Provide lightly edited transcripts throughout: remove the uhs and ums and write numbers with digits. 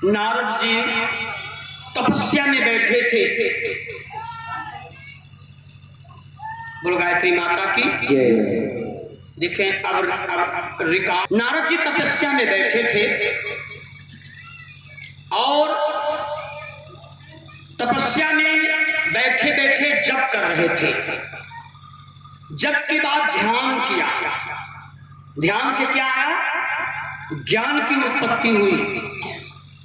नारद जी तपस्या में बैठे थे। बोलो गायत्री माता की देखें। अब रिकॉर्ड, नारद जी तपस्या में बैठे थे और तपस्या में बैठे बैठे जप कर रहे थे। जप के बाद ध्यान किया। ध्यान से क्या आया? ज्ञान की उत्पत्ति हुई।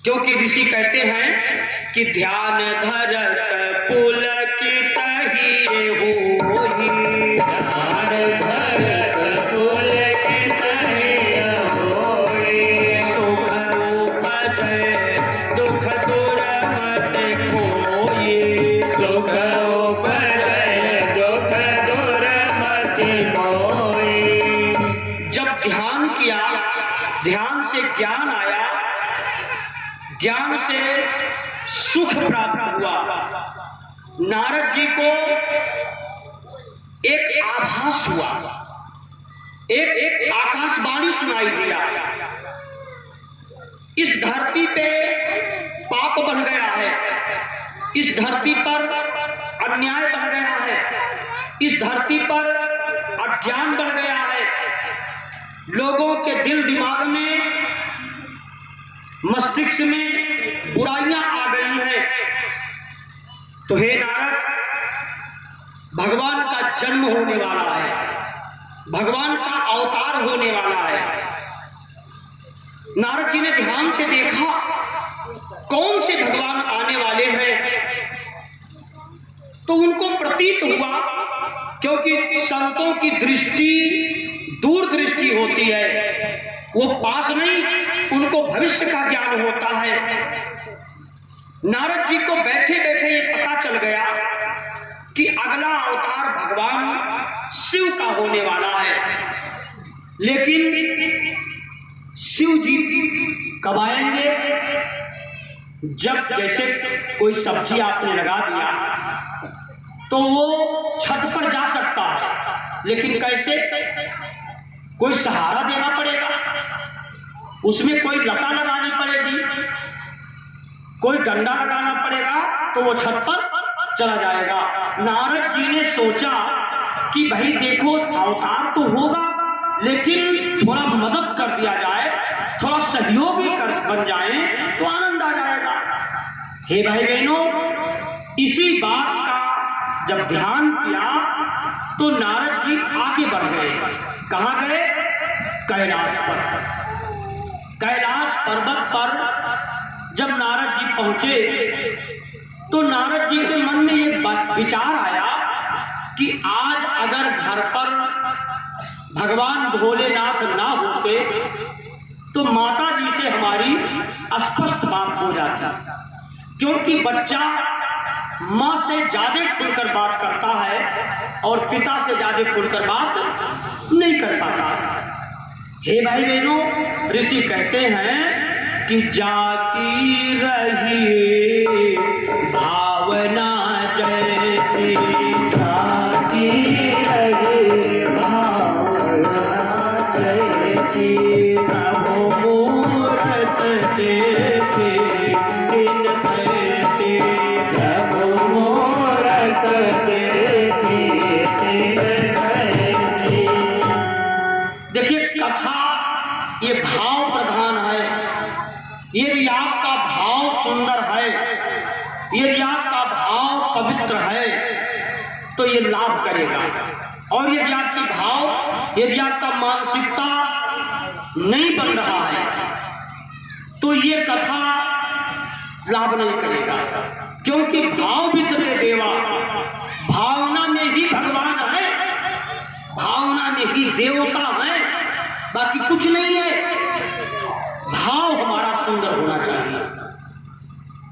क्योंकि ऋषि कहते हैं कि ध्यान धरत पुलकित ही होहि, ध्यान धरत पुलकित ही होहि, सुख उपजै दुख दूर मत कोई, सुख उपजै दुख दूर मत कोई। जब ध्यान किया, ध्यान से ज्ञान आया, ज्ञान से सुख प्राप्त हुआ। नारद जी को एक आभास हुआ, एक आकाशवाणी सुनाई दिया। इस धरती पे पाप बढ़ गया है, इस धरती पर अन्याय बढ़ गया है, इस धरती पर अज्ञान बढ़ गया है। लोगों के दिल दिमाग में, मस्तिष्क में बुराइयां आ गई हैं। तो हे नारद, भगवान का जन्म होने वाला है, भगवान का अवतार होने वाला है। नारद जी ने ध्यान से देखा कौन से भगवान आने वाले हैं। तो उनको प्रतीत हुआ, क्योंकि संतों की दृष्टि दूर दृष्टि होती है, वो पास नहीं, उनको भविष्य का ज्ञान होता है। नारद जी को बैठे बैठे ये पता चल गया कि अगला अवतार भगवान शिव का होने वाला है। लेकिन शिव जी कब आएंगे? जब जैसे कोई सब्जी आपने लगा दिया तो वो छत पर जा सकता है, लेकिन कैसे? कोई सहारा देना पड़ेगा, उसमें कोई लता लगानी पड़ेगी, कोई डंडा लगाना पड़ेगा, तो वो छत पर चला जाएगा। नारद जी ने सोचा कि भाई देखो, अवतार तो होगा, लेकिन थोड़ा मदद कर दिया जाए, थोड़ा सहयोगी बन जाए तो आनंद आ जाएगा। हे भाई बहनों, इसी बात का जब ध्यान किया तो नारद जी आगे बढ़ गए। कहाँ गए? कैलाश पर। कैलाश पर्वत पर जब नारद जी पहुंचे तो नारद जी के मन में एक विचार आया कि आज अगर घर पर भगवान भोलेनाथ ना होते तो माता जी से हमारी स्पष्ट बात हो जाती, क्योंकि बच्चा माँ से ज्यादा खुलकर बात करता है और पिता से ज्यादा खुलकर बात नहीं कर पाता। हे भाई बहनों, ऋषि कहते हैं कि जाकी रही भावना जैसी, जाकी रही भावना जैसी, प्रभु मूरत देखे दिन ऐसी, प्रभु मूरत देखे दिन ऐसी। देखिए, कथा ये भाव प्रधान है, यदि आपका भाव सुंदर है और यदि आपकी भाव, यदि आपका मानसिकता नहीं बन रहा है तो ये कथा लाभ नहीं करेगा, क्योंकि भाव विद्यते देवा, भावना में ही भगवान है, भावना में ही देवता है, बाकी कुछ नहीं है। भाव हमारा सुंदर होना चाहिए।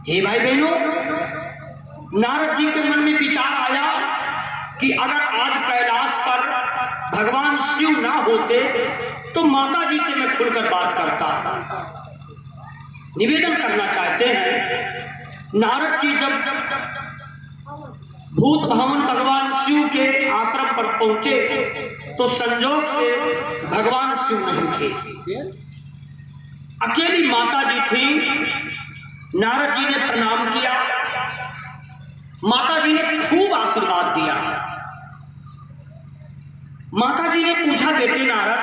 हे भाई बहनों, नारद जी के मन में विचार आया कि अगर आज कैलाश पर भगवान शिव ना होते तो माता जी से मैं खुलकर बात करता, निवेदन करना चाहते हैं। नारद जी जब भूत भावन भगवान शिव के आश्रम पर पहुंचे तो संजोग से भगवान शिव नहीं थे, अकेली माता जी थी। नारद जी ने प्रणाम किया, माता जी ने खूब आशीर्वाद दिया। माता जी ने पूछा, बेटे नारद,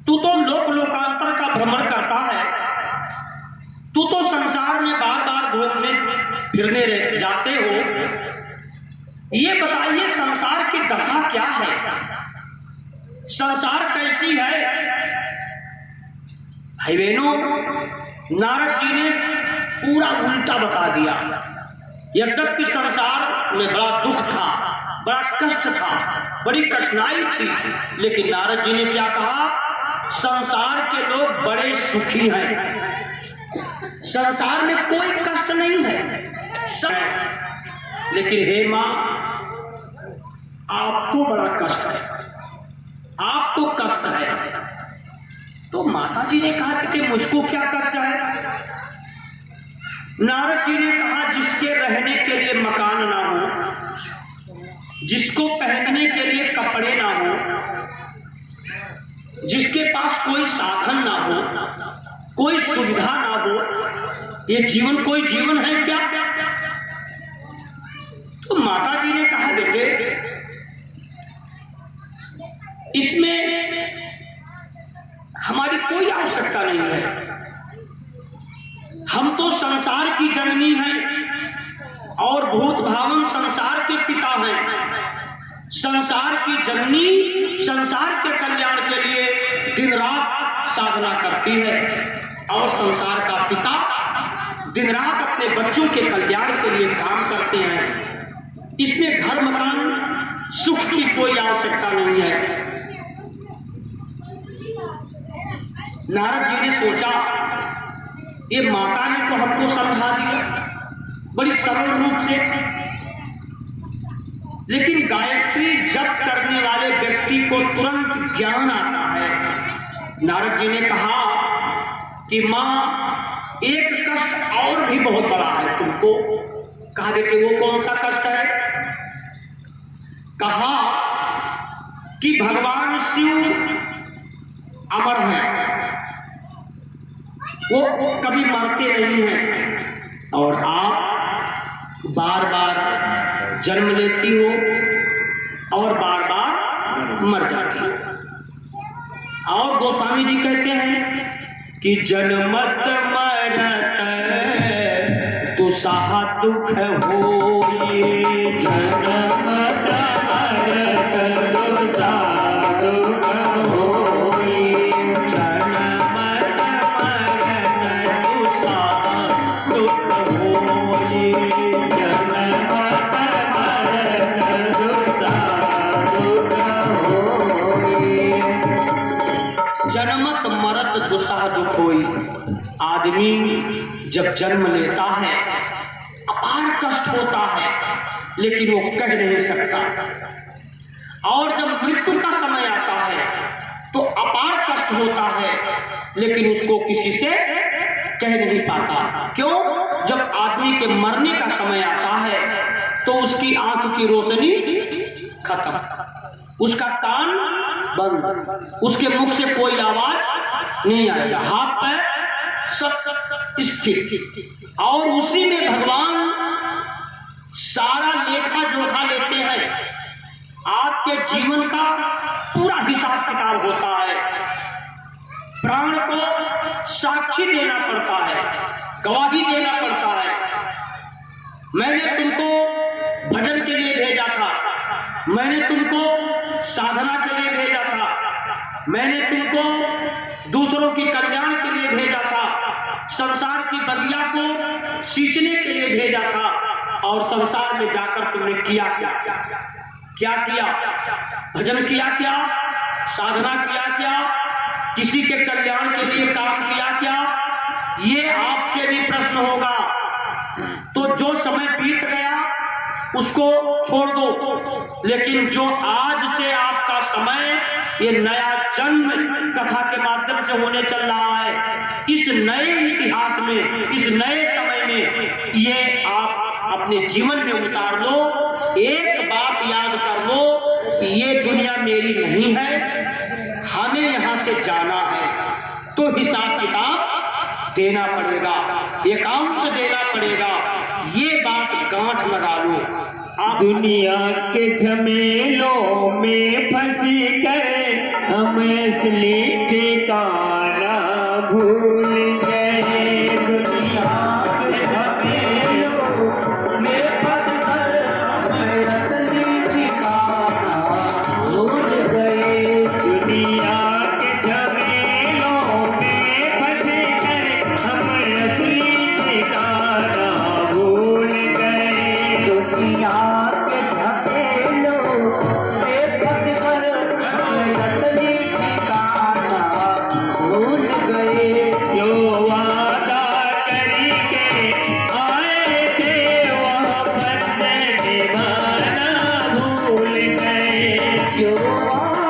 तू तो लोक लोकांतर का भ्रमण करता है, तू तो संसार में बार बार घूमने फिरने जाते हो, ये बताइए संसार की दशा क्या है, संसार कैसी है? भाई बहनों, नारद जी ने पूरा उल्टा बता दिया। यद्यपि संसार में बड़ा दुख था, बड़ा कष्ट था, बड़ी कठिनाई थी, लेकिन नारद जी ने क्या कहा? संसार के लोग बड़े सुखी हैं, संसार में कोई कष्ट नहीं है। लेकिन हे मां, आपको बड़ा कष्ट है, आपको कष्ट है। तो माता जी ने कहा, बेटे मुझको क्या कष्ट है? नारद जी ने कहा, जिसके रहने के लिए मकान ना हो, जिसको पहनने के लिए कपड़े ना हो, जिसके पास कोई साधन ना हो, कोई सुविधा ना हो, ये जीवन कोई जीवन है क्या? तो माता जी ने कहा, बेटे इसमें हमारी कोई आवश्यकता नहीं है, हम तो संसार की जननी हैं और भूत भावन संसार के पिता हैं। संसार की जननी संसार के कल्याण के लिए दिन रात साधना करती है और संसार का पिता दिन रात अपने बच्चों के कल्याण के लिए काम करते हैं। इसमें घर मकान सुख की कोई आवश्यकता नहीं है। नारद जी ने सोचा, ये माता ने तो हमको समझा दिया बड़ी सरल रूप से, लेकिन गायत्री जप करने वाले व्यक्ति को तुरंत ज्ञान आता है। नारद जी ने कहा कि मां, एक कष्ट और भी बहुत बड़ा है तुमको। कहा, बेटे वो कौन सा कष्ट है? कहा कि भगवान शिव अमर हैं, वो कभी मरते नहीं हैं और आप बार बार जन्म लेती हो और बार बार मर जाती हो। और गोस्वामी जी कहते हैं कि जन्मत मरत दुसहा दुख होए, जन्मत मरत दुसहा दुख होए, जन्मत मरत दुसह दुख होई। आदमी जब जन्म लेता है अपार कष्ट होता है, लेकिन वो कह नहीं सकता, और जब मृत्यु का समय आता है तो अपार कष्ट होता है, लेकिन उसको किसी से कह नहीं पाता। क्यों? जब आदमी के मरने का समय आता है तो उसकी आंख की रोशनी खत्म, उसका कान बंद, उसके मुख से कोई आवाज नहीं आएगा, हाथ पैर सब स्थिर, और उसी में भगवान सारा लेखा जोखा लेते हैं। आपके जीवन का पूरा हिसाब किताब होता है, प्राण को साक्षी देना पड़ता है, गवाही देना पड़ता है। मैंने तुमको भजन के लिए भेजा था, मैंने मैंने तुमको साधना के लिए भेजा था, मैंने तुमको दूसरों की कल्याण के लिए भेजा था, संसार की बगिया को सींचने के लिए भेजा था। और संसार में जाकर तुमने किया क्या? क्या किया? भजन किया क्या? साधना किया क्या? किसी के कल्याण के लिए काम किया क्या? ये आपसे भी प्रश्न होगा। तो जो समय बीत गया उसको छोड़ दो, लेकिन जो आज से आपका समय, ये नया जन्म कथा के माध्यम से होने चल रहा है, इस नए इतिहास में, इस नए समय में ये आप अपने जीवन में उतार लो। एक बात याद कर लो कि ये दुनिया मेरी नहीं है, हमें यहाँ से जाना है, तो हिसाब किताब देना पड़ेगा, अकाउंट देना पड़ेगा। ये बात गांठ लगा लो। आप दुनिया के झमेलों में फंसी कर हम असली ठिकाना भूल गए। दुनिया के झमेलों में फंस कर हम असली ठिकाना भूल गए। दुनिया के झमेलों में फंस कर हम असली ठिकाना भूल गए। दुनिया You